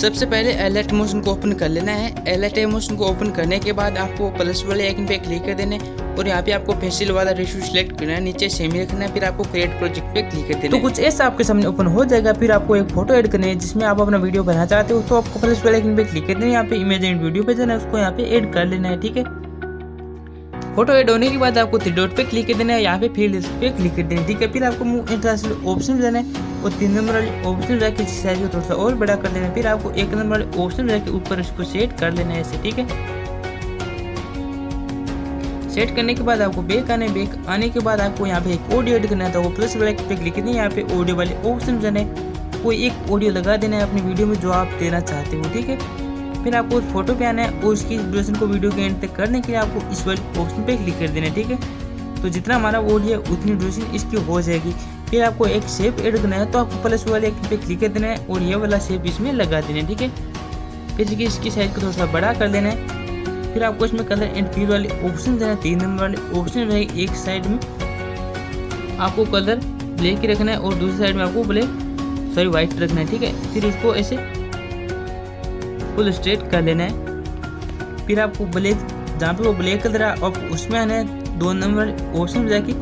सबसे पहले elite motion को ओपन कर लेना है। एलाइट मोशन को ओपन करने के बाद आपको प्लस वाले आइकन पे क्लिक कर देना है और यहाँ पे आपको फेशियल वाला रेशियो सिलेक्ट करना है, नीचे सेमी रखना है, फिर आपको क्रिएट प्रोजेक्ट पे क्लिक कर देना है। तो कुछ ऐसा आपके सामने ओपन हो जाएगा। फिर आपको एक फोटो ऐड करनी है जिसमें आप अपना वीडियो बनाना चाहते हो, तो आपको प्लस वाले आइकन पे क्लिक कर देना है, यहाँ पे इमेज एंड वीडियो पे जाना है, उसको यहाँ पे ऐड कर लेना है। ठीक है, फोटो ऐड होने के बाद आपको 3 डॉट पे क्लिक कर देना है, यहाँ पे फील्ड पे क्लिक कर देना है। ठीक है, फिर आपको मूव इंटरनेशनल ऑप्शन जाना है और 3 नंबर वाले ऑप्शन जाके साइज को थोड़ा सा और बड़ा कर देना है। फिर आपको 1 नंबर वाले ऑप्शन जाके ऊपर इसको सेट कर लेना है ऐसे। ठीक है, सेट करने के बाद आपको बैक आने के बाद आपको यहाँ पे एक ऑडियो ऐड करना है, तो वो प्लस वाले पे क्लिक करना है, यहाँ पे ऑडियो वाले ऑप्शन जाना है, कोई एक ऑडियो लगा देना है अपनी वीडियो में जो आप देना चाहते हो। ठीक है, फिर आपको उस फोटो पे आना है और उसकी ड्यूरेशन को वीडियो के एंड तक करने के लिए आपको इस वाले ऑप्शन पे क्लिक कर देना है। ठीक है, तो जितना हमारा ऑडियो है उतनी ड्यूरेशन इसकी हो जाएगी। फिर आपको एक शेप ऐड करना है, तो आपको प्लस वाले पे क्लिक कर देना है और ये वाला शेप इसमें लगा देना है। ठीक है, फिर इसकी साइज को थोड़ा सा बड़ा कर देना है। फिर आपको इसमें कलर एंड फील वाले ऑप्शन देना है, 3 नंबर वाले ऑप्शन रहेगी। एक साइड में आपको कलर ब्लैक ही रखना है और दूसरी साइड में आपको व्हाइट रखना है। ठीक है, फिर उसको ऐसे फुल स्ट्रेट कर लेना है। फिर आपको ब्लैक, जहाँ पे वो ब्लैक कलर है अब उसमें आना है, 2 नंबर ऑप्शन जाके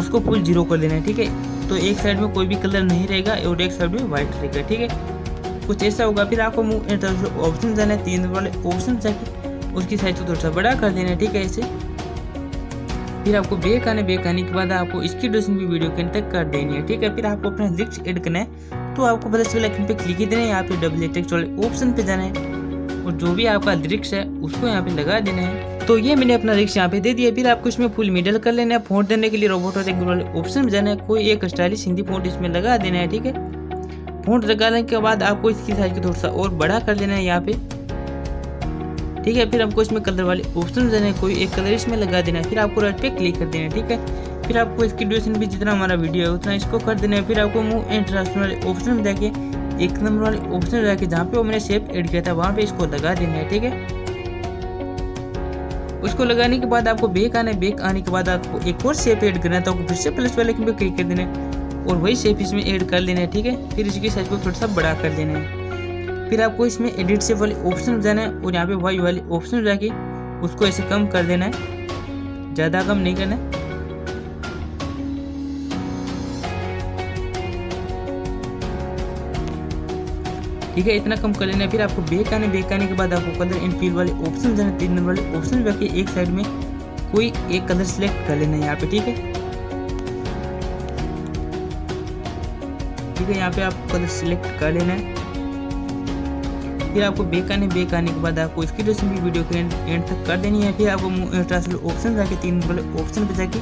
उसको फुल 0 कर लेना है। ठीक है, तो एक साइड में कोई भी कलर नहीं रहेगा और एक साइड में व्हाइट रहेगा। ठीक है, कुछ ऐसा होगा। फिर आपको मूव इंटरनेशनल ऑप्शन जाना है, 3 नंबर वाले ऑप्शन जाके उसकी साइज को थोड़ा सा बड़ा कर देना है। ठीक है, ऐसे। फिर आपको बैक आने के बाद आपको इसकी ड्यूरेशन भी वीडियो के अंत तक कर देनी है। ठीक है, फिर आपको अपना लिरिक्स ऐड करना है, तो आपको प्लस वाले आइकन पे क्लिक करना है, यहाँ पे डबल टेक्स्ट वाले ऑप्शन पे जाना है और जो भी आपका लिरिक्स है उसको यहाँ पे लगा देना है। तो ये मैंने अपना लिरिक्स यहाँ पे दे दिया। फिर आपको इसमें फुल मिडल कर लेना है। फ़ॉन्ट देने के लिए रोबोट वाले ऑप्शन में जाना है, कोई एक स्टाइलिश हिंदी फ़ॉन्ट इसमें लगा देना है। ठीक है, फ़ॉन्ट लगाने के बाद आपको इसकी साइज को थोड़ा सा और बड़ा कर देना है यहाँ पे। ठीक है, फिर आपको इसमें कलर वाले ऑप्शन देना है, कोई एक कलर इसमें लगा देना है। फिर आपको राइट पे क्लिक कर देना है। ठीक है, फिर आपको इसकी ड्यूरेशन भी जितना हमारा वीडियो है उतना इसको कर देना है। फिर आपको मूव इंटरनेशनल वाले ऑप्शन में जाके 1 नंबर वाले ऑप्शन जाके जहाँ पे वो मैंने शेप ऐड किया था वहाँ पे इसको लगा देना है। ठीक है, उसको लगाने के बाद आपको बैक आने के बाद आपको एक और शेप ऐड करना है, तो आपको फिर से प्लस वाले पे क्लिक कर देना है और वही शेप इसमें ऐड कर लेना है। ठीक है, फिर इसकी साइज को थोड़ा सा बड़ा कर देना है। फिर आपको इसमें एडिट शेप वाले ऑप्शन जाना है और यहाँ पे वाई वाले ऑप्शन जाके उसको ऐसे कम कर देना है, ज़्यादा कम नहीं करना है। ठीक है, इतना कम कर लेना है। फिर आपको बैक आने के बाद आपको कलर एंड फील वाले ऑप्शन जाना, 3 नंबर वाले ऑप्शन जाके एक साइड में कोई एक कलर सिलेक्ट कर लेना है यहाँ पे। ठीक है, यहाँ पे आपको कलर सिलेक्ट कर लेना है। फिर आपको बैक आने के बाद आपको इसकी ड्यूरेशन भी वीडियो के एंड तक कर देनी है। फिर आपको ट्रांसफर ऑप्शन जाके 3 नंबर वाले ऑप्शन पे जाके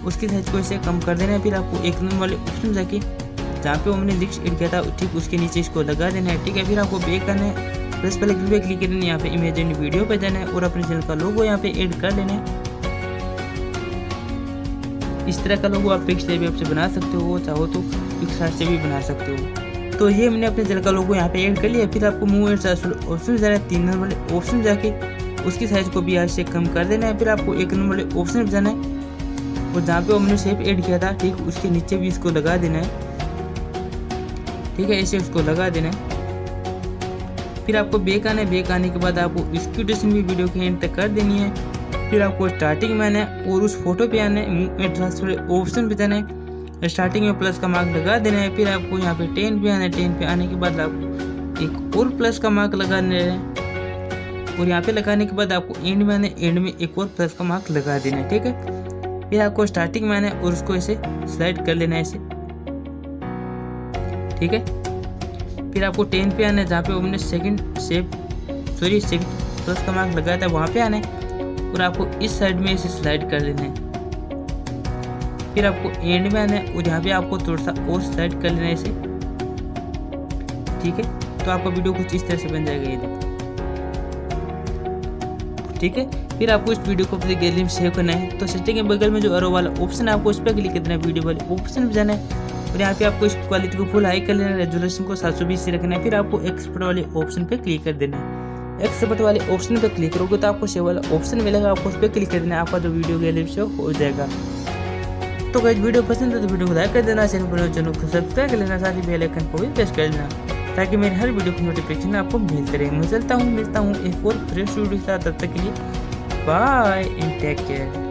उसकी साइज को ऐसे कम कर देना है। फिर आपको 1 नंबर वाले ऑप्शन जाके जहाँ पे हमने लिरिक्स ऐड किया था ठीक उसके नीचे इसको लगा देना है। ठीक है, फिर आपको बैक आना है, प्लस वाले पे क्लिक करना है, यहाँ पे इमेज एंड वीडियो पे जाना है और अपने चैनल का लोगो यहाँ पे ऐड कर लेना है। इस तरह का लोगो आप पिक्स से भी आपसे बना सकते हो, चाहो तो पिक्सार्ट से भी बना सकते हो। तो ये मैंने अपने चैनल का लोगो यहाँ पे ऐड कर लिया। फिर आपको मूव ऑप्शन जाना है, 3 नंबर वाले ऑप्शन जाके उसकी साइज को भी यहाँ से कम कर देना है। फिर आपको 1 नंबर वाले ऑप्शन जाना है और जहाँ पे हमने शेप ऐड किया था ठीक उसके नीचे भी इसको लगा देना है। ठीक है, ऐसे उसको लगा देना है। फिर आपको बैक आने के बाद आपको इसकी ड्यूरेशन भी वीडियो के एंड तक कर देनी है। फिर आपको स्टार्टिंग में आना है और उस फोटो पे आना है, मूव ट्रांसफर ऑप्शन पे जाना है, स्टार्टिंग में प्लस का मार्क लगा देना है। फिर आपको यहाँ पे 10 पे आना है, 10 पे आने के बाद आपको एक और प्लस का मार्क लगाना है और यहाँ पे लगाने के बाद आपको एंड में आना है, एंड में एक और प्लस का मार्क लगा देना है। ठीक है, फिर आपको स्टार्टिंग में आना है और उसको ऐसे स्लाइड कर लेना है ऐसे। ठीक है, फिर आपको 10 पे आना है, जहाँ पे हमने सेकंड प्लस का मार्क लगाया था वहाँ पे आना है और आपको इस साइड में ऐसे स्लाइड कर लेना है। फिर आपको एंड में आना है और यहाँ पे आपको थोड़ा सा और स्लाइड कर लेना है ऐसे। ठीक है, तो आपका वीडियो कुछ इस तरह से बन जाएगा ये देखो। ठीक है, फिर आपको इस वीडियो को अपनी गैलरी में सेव करना है, तो सेटिंग के बगल में जो एरो वाला ऑप्शन है आपको उस पर क्लिक करना है, वीडियो वाले ऑप्शन में जाना है और यहाँ पे आपको इस क्वालिटी को फुल हाई कर लेना है, रेजोल्यूशन को 720 से रखना है। फिर आपको एक्सपोर्ट वाले ऑप्शन पे क्लिक कर देना है। एक्सपोर्ट वाले ऑप्शन पे क्लिक करोगे तो आपको सेव वाला ऑप्शन मिलेगा, आपको उस पर क्लिक कर देना है, आपका जो वीडियो गैलरी सेव हो जाएगा। तो गाइस वीडियो पसंद है तो वीडियो को लाइक कर देना, चैनल को सब्सक्राइब कर लेना, साथ ही बेल आइकन को भी प्रेस कर लेना। ताकि मेरे हर वीडियो की नोटिफिकेशन आपको मिलते रहे। मैं मिलता हूँ एक और फ्रेश वीडियो के साथ। तब तक के लिए बाय एंड टेक केयर।